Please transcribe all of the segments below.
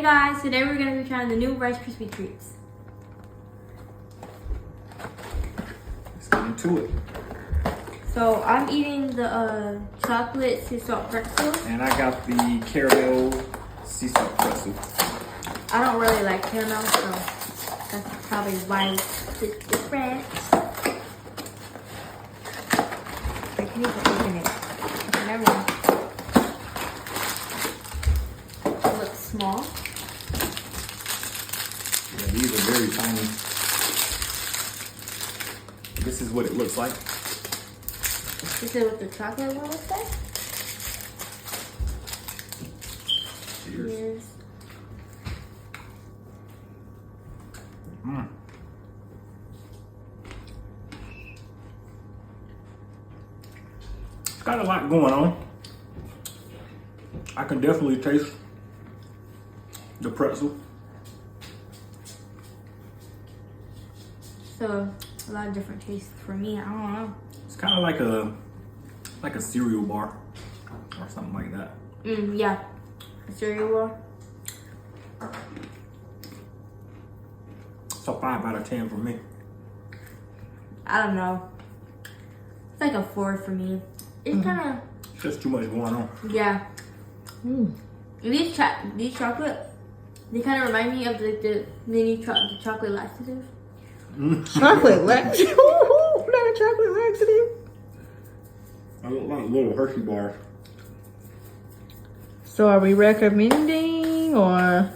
guys, today we're going to be trying the new Rice Krispie treats. Let's get into it. So I'm eating the chocolate sea salt pretzel. And I got the caramel sea salt pretzel. I don't really like caramel, so that's probably why it's different. I can even open it. Okay, never mind. It looks small. Yeah, these are very tiny. This is what it looks like. This is what the chocolate one looks like. Cheers. It's got a lot going on. I can definitely taste the pretzel. So a lot of different tastes for me. I don't know. It's kind of like a cereal bar or something like that. Yeah, a cereal bar. It's a 5 out of 10 for me. I don't know. It's like a 4 for me. It's kind of, It's just too much going on. yeah. These chocolate, they kind of remind me of the mini chocolate laxative. Chocolate laxative? Not a chocolate laxative. I look like little Hershey bars. So are we recommending or?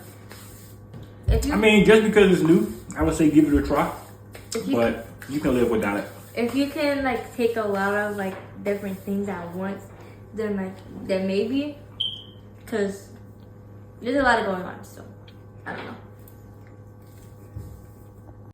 If I mean, just because it's new, I would say give it a try. you But you can live without it. if you can like take a lot of like different things at once, then maybe, cause there's a lot going on. So I don't know.